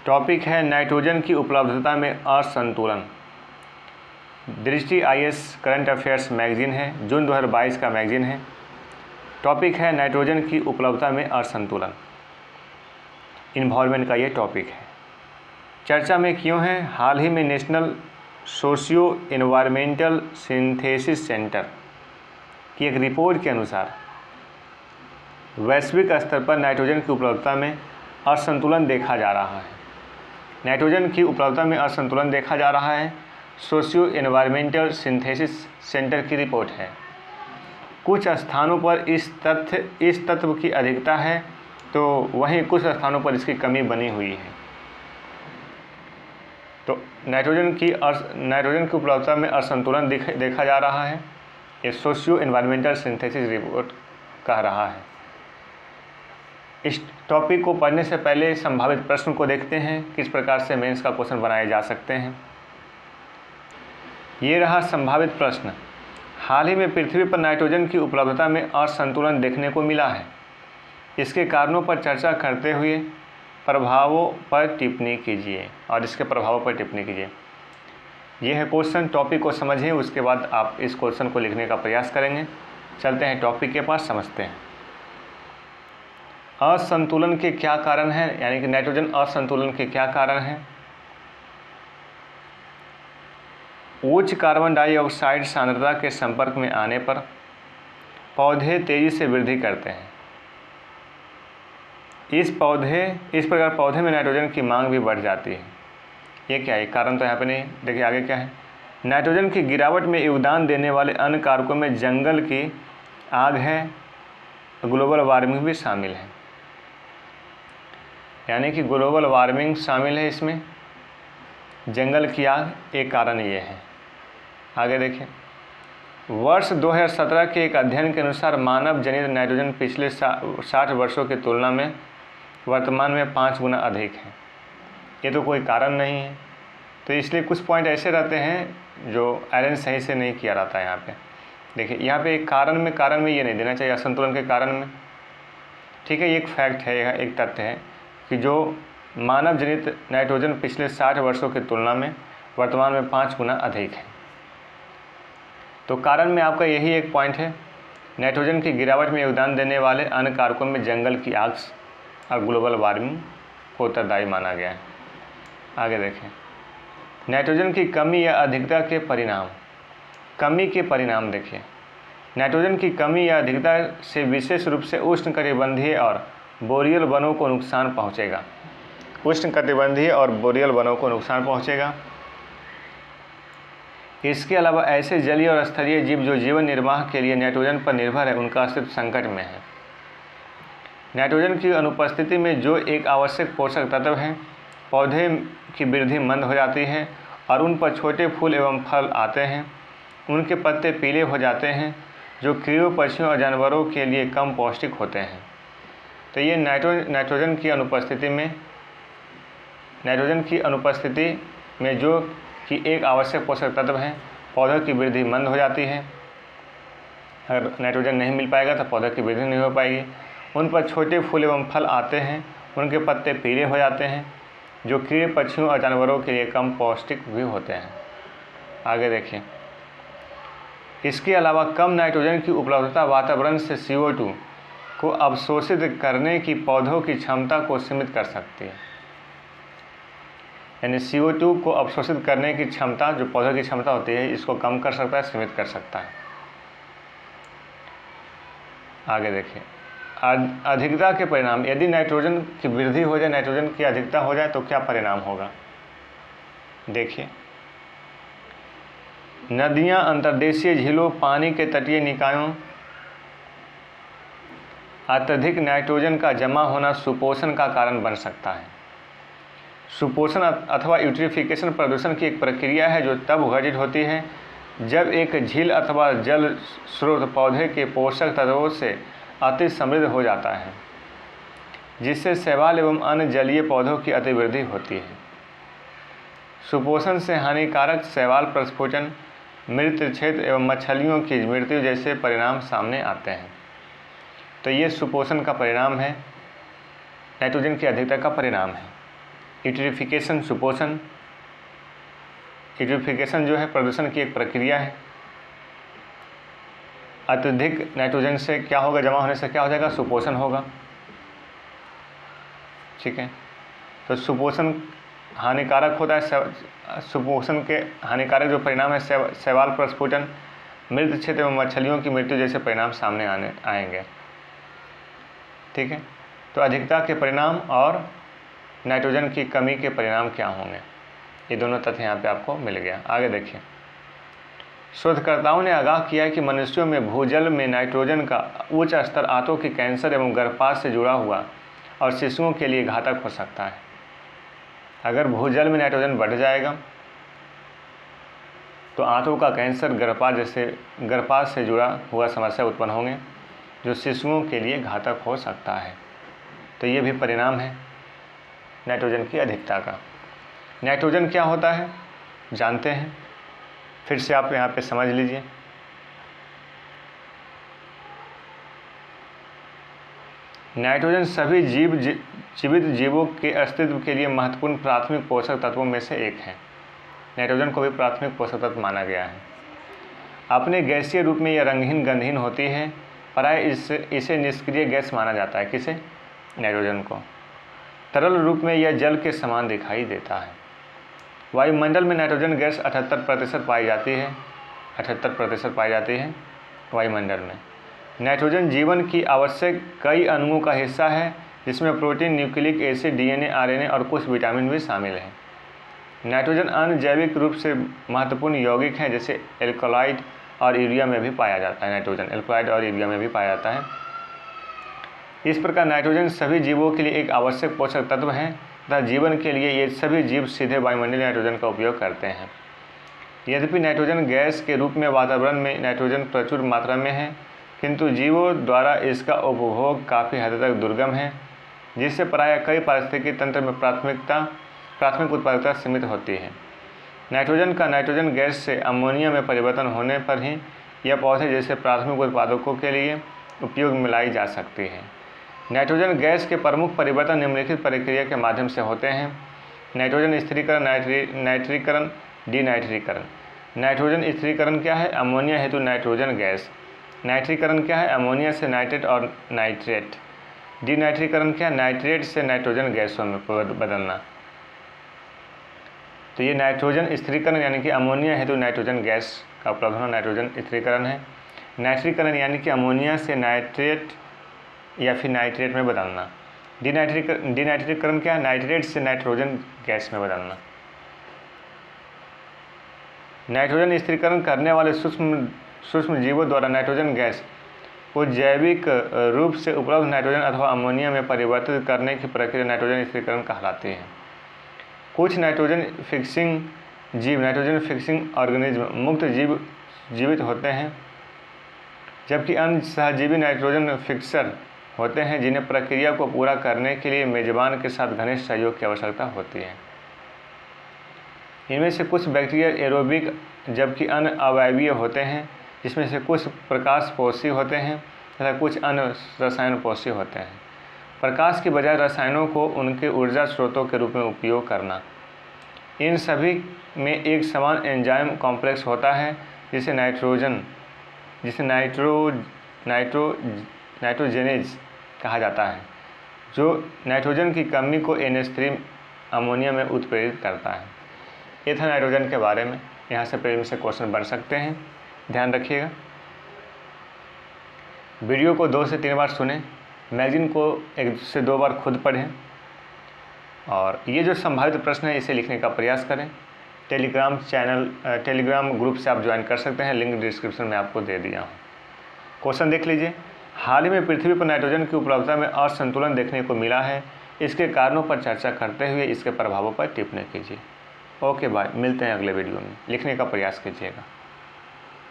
Topic है nitrogen की उपलब्धता में असंतुलन। दृष्टि IAS करंट अफेयर्स मैगजीन है, जून 2022 का मैगजीन है। टॉपिक है नाइट्रोजन की उपलब्धता में असंतुलन। इन्वायरमेंट का ये टॉपिक है। चर्चा में क्यों है? हाल ही में national socio environmental synthesis centre की एक रिपोर्ट के अनुसार वैश्विक स्तर पर नाइट्रोजन की उपलब्धता में असंतुलन देखा जा रहा है। नाइट्रोजन की उपलब्धता में असंतुलन देखा जा रहा है, सोशियो एनवायरमेंटल सिंथेसिस सेंटर की रिपोर्ट है। कुछ स्थानों पर इस तत्व की अधिकता है तो वहीं कुछ स्थानों पर इसकी कमी बनी हुई है। तो नाइट्रोजन की उपलब्धता में असंतुलन देखा जा रहा है, ये सोशियो एनवायरमेंटल सिंथेसिस रिपोर्ट कह रहा है। इस टॉपिक को पढ़ने से पहले संभावित प्रश्न को देखते हैं, किस प्रकार से मेंस का क्वेश्चन बनाए जा सकते हैं। ये रहा संभावित प्रश्न। हाल ही में पृथ्वी पर नाइट्रोजन की उपलब्धता में असंतुलन देखने को मिला है। इसके कारणों पर चर्चा करते हुए प्रभावों पर टिप्पणी कीजिए और इसके प्रभावों पर टिप्पणी कीजिए। यह है क्वेश्चन। टॉपिक को समझिए, उसके बाद आप इस क्वेश्चन को लिखने का प्रयास करेंगे। चलते हैं टॉपिक के पास, समझते हैं। असंतुलन के क्या कारण हैं, यानी कि नाइट्रोजन असंतुलन के क्या कारण हैं? उच्च कार्बन डाइऑक्साइड सांद्रता के संपर्क में आने पर पौधे तेजी से वृद्धि करते हैं। इस प्रकार पौधे में नाइट्रोजन की मांग भी बढ़ जाती है। ये क्या है? कारण तो यहाँ पे नहीं। देखिए आगे क्या है। नाइट्रोजन की गिरावट में योगदान देने वाले अन्य कारकों में जंगल की आग है, ग्लोबल वार्मिंग भी शामिल है। यानी कि ग्लोबल वार्मिंग शामिल है इसमें, जंगल की आग एक कारण ये है। आगे देखिए, वर्ष 2017 के एक अध्ययन के अनुसार मानव जनित नाइट्रोजन पिछले 60 वर्षों की तुलना में वर्तमान में 5 गुना अधिक है। ये तो कोई कारण नहीं है, तो इसलिए कुछ पॉइंट ऐसे रहते हैं जो अरेंज सही से नहीं किया रहता है। यहाँ पे देखिए, यहाँ पे एक कारण में ये नहीं देना चाहिए, असंतुलन के कारण में। ठीक है, ये एक फैक्ट है, यह एक तथ्य है कि जो मानव जनित नाइट्रोजन पिछले 60 वर्षों की तुलना में वर्तमान में 5 गुना अधिक है। तो कारण में आपका यही एक पॉइंट है, नाइट्रोजन की गिरावट में योगदान देने वाले अन्य कारकों में जंगल की आग और ग्लोबल वार्मिंग को उत्तरदायी माना गया है। आगे देखें, नाइट्रोजन की कमी या अधिकता के परिणाम। कमी के परिणाम देखिए, नाइट्रोजन की कमी या अधिकता से विशेष रूप से उष्णकटिबंधीय और बोरियल वनों को नुकसान पहुंचेगा। उष्णकटिबंधीय और बोरियल वनों को नुकसान पहुंचेगा। इसके अलावा ऐसे जलीय और स्थलीय जीव जो जीवन निर्वाह के लिए नाइट्रोजन पर निर्भर है, उनका अस्तित्व संकट में है। नाइट्रोजन की अनुपस्थिति में जो एक आवश्यक पोषक तत्व है, पौधे की वृद्धि मंद हो जाती है और उन पर छोटे फूल एवं फल आते हैं। उनके पत्ते पीले हो जाते हैं, जो कीड़ों, पक्षियों और जानवरों के लिए कम पौष्टिक होते हैं। तो ये नाइट्रोजन की अनुपस्थिति में जो कि एक आवश्यक पोषक तत्व है, पौधों की वृद्धि मंद हो जाती है। अगर नाइट्रोजन नहीं मिल पाएगा तो पौधों की वृद्धि नहीं हो पाएगी। उन पर छोटे फूल एवं फल आते हैं, उनके पत्ते पीले हो जाते हैं, जो कीड़े, पक्षियों और जानवरों के लिए कम पौष्टिक भी होते हैं। आगे देखिए, इसके अलावा कम नाइट्रोजन की उपलब्धता वातावरण से CO2 को अवशोषित करने की पौधों की क्षमता को सीमित कर सकती है। यानी CO2 को अवशोषित करने की क्षमता, जो पौधों की क्षमता होती है, इसको कम कर सकता है, सीमित कर सकता है। आगे देखिए, अधिकता के परिणाम। यदि नाइट्रोजन की वृद्धि हो जाए, नाइट्रोजन की अधिकता हो जाए तो क्या परिणाम होगा? देखिए, नदियां, अंतर्देशीय झीलों, पानी के तटीय निकायों अत्यधिक नाइट्रोजन का जमा होना सुपोषण का कारण बन सकता है। सुपोषण अथवा यूट्रिफिकेशन प्रदूषण की एक प्रक्रिया है जो तब घटित होती है जब एक झील अथवा जल स्रोत पौधे के पोषक तत्वों से अति समृद्ध हो जाता है, जिससे शैवाल एवं अन्य जलीय पौधों की अतिवृद्धि होती है। सुपोषण से हानिकारक शैवाल प्रस्फुटन, मृत क्षेत्र एवं मछलियों की मृत्यु जैसे परिणाम सामने आते हैं। तो ये सुपोषण का परिणाम है, नाइट्रोजन की अधिकता का परिणाम है। यूट्रिफिकेशन सुपोषण। यूट्रिफिकेशन जो है प्रदूषण की एक प्रक्रिया है। अत्यधिक नाइट्रोजन से क्या होगा, जमा होने से क्या हो जाएगा, सुपोषण होगा। ठीक है, तो सुपोषण हानिकारक होता है। सुपोषण के हानिकारक जो परिणाम है शैवाल प्रस्फुटन, मृत क्षेत्र में मछलियों की मृत्यु जैसे परिणाम सामने आएंगे। ठीक है, तो अधिकता के परिणाम और नाइट्रोजन की कमी के परिणाम क्या होंगे, ये दोनों तथ्य यहाँ पे आपको मिल गया। आगे देखिए, शोधकर्ताओं ने आगाह किया है कि मनुष्यों में भूजल में नाइट्रोजन का उच्च स्तर आंतों के कैंसर एवं गर्भपात से जुड़ा हुआ और शिशुओं के लिए घातक हो सकता है। अगर भूजल में नाइट्रोजन बढ़ जाएगा तो आंतों का कैंसर, गर्भपात से जुड़ा हुआ समस्या उत्पन्न होंगे, जो शिशुओं के लिए घातक हो सकता है। तो ये भी परिणाम है नाइट्रोजन की अधिकता का। नाइट्रोजन क्या होता है जानते हैं, फिर से आप यहाँ पे समझ लीजिए। नाइट्रोजन सभी जीवित जीवों के अस्तित्व के लिए महत्वपूर्ण प्राथमिक पोषक तत्वों में से एक है। नाइट्रोजन को भी प्राथमिक पोषक तत्व माना गया है। अपने गैसीय रूप में यह रंगहीन गंधहीन होती है, प्राय इसे निष्क्रिय गैस माना जाता है। किसे? नाइट्रोजन को। तरल रूप में यह जल के समान दिखाई देता है। वायुमंडल में नाइट्रोजन गैस 78% पाई जाती है। 78% पाई जाती है वायुमंडल में। नाइट्रोजन जीवन की आवश्यक कई अणुओं का हिस्सा है, जिसमें protein, nucleic acid, DNA, RNA और कुछ विटामिन भी शामिल हैं। नाइट्रोजन अन्य जैविक रूप से महत्वपूर्ण यौगिक हैं, जैसे एल्कलॉइड और यूरिया में भी पाया जाता है। नाइट्रोजन एल्कलॉइड और यूरिया में भी पाया जाता है। इस प्रकार नाइट्रोजन सभी जीवों के लिए एक आवश्यक पोषक तत्व है तथा जीवन के लिए ये सभी जीव सीधे वायुमंडलीय नाइट्रोजन का उपयोग करते हैं। यद्यपि नाइट्रोजन गैस के रूप में वातावरण में नाइट्रोजन प्रचुर मात्रा में है, किंतु जीवों द्वारा इसका उपभोग काफ़ी हद तक दुर्गम है, जिससे प्रायः कई पारिस्थितिकी तंत्र में प्राथमिक उत्पादकता सीमित होती है। नाइट्रोजन का नाइट्रोजन गैस से अमोनिया में परिवर्तन होने पर ही यह पौधे जैसे प्राथमिक उत्पादकों के लिए उपयोग में लाई जा सकती है। नाइट्रोजन गैस के प्रमुख परिवर्तन निम्नलिखित प्रक्रिया के माध्यम से होते हैं: नाइट्रोजन स्थिरीकरण, नाइट्रीकरण, डीनाइट्रीकरण। नाइट्रोजन स्थिरीकरण क्या है? अमोनिया हेतु नाइट्रोजन गैस। नाइट्रीकरण क्या है? अमोनिया से नाइट्रेट और नाइट्रेट। डीनाइट्रीकरण क्या है? नाइट्रेट से नाइट्रोजन गैसों में बदलना। तो ये नाइट्रोजन स्थिरीकरण यानी कि अमोनिया हेतु नाइट्रोजन गैस का उपलब्ध होना नाइट्रोजन स्थिरीकरण है। नाइट्रीकरण यानी कि अमोनिया से नाइट्रेट या फिर नाइट्रेट में बदलना। डीनाइट्रीकरण क्या है? नाइट्रेट से नाइट्रोजन गैस में बदलना। नाइट्रोजन स्थिरीकरण करने वाले सूक्ष्म जीवों द्वारा नाइट्रोजन गैस को जैविक रूप से उपलब्ध नाइट्रोजन अथवा अमोनिया में परिवर्तित करने की प्रक्रिया नाइट्रोजन स्थिरीकरण कहलाती है। कुछ नाइट्रोजन फिक्सिंग जीव, नाइट्रोजन फिक्सिंग ऑर्गेनिज्म मुक्त जीवित होते हैं, जबकि अन्य सहजीवी नाइट्रोजन फिक्सर होते हैं, जिन्हें प्रक्रिया को पूरा करने के लिए मेजबान के साथ घनिष्ठ सहयोग की आवश्यकता होती है। इनमें से कुछ बैक्टीरिया एरोबिक जबकि अन्य अवायवीय होते हैं, जिसमें से कुछ प्रकाशपोषी होते हैं तथा कुछ अन्य रसायनपोषी होते हैं। प्रकाश के बजाय रसायनों को उनके ऊर्जा स्रोतों के रूप में उपयोग करना। इन सभी में एक समान एंजाइम कॉम्प्लेक्स होता है, जिसे नाइट्रोजेनेज कहा जाता है, जो नाइट्रोजन की कमी को NH3 अमोनिया में उत्प्रेरित करता है। ये था नाइट्रोजन के बारे में। यहाँ से प्रीलिम्स से क्वेश्चन बन सकते हैं, ध्यान रखिएगा। वीडियो को 2 से 3 बार सुनें, मैगजीन को 1 से 2 बार खुद पढ़ें, और ये जो संभावित प्रश्न है इसे लिखने का प्रयास करें। टेलीग्राम ग्रुप से आप ज्वाइन कर सकते हैं, लिंक डिस्क्रिप्शन में आपको दे दिया हूँ। क्वेश्चन देख लीजिए। हाल ही में पृथ्वी पर नाइट्रोजन की उपलब्धता में असंतुलन देखने को मिला है। इसके कारणों पर चर्चा करते हुए इसके प्रभावों पर टिप्पणी कीजिए। ओके बाय, मिलते हैं अगले वीडियो में। लिखने का प्रयास कीजिएगा।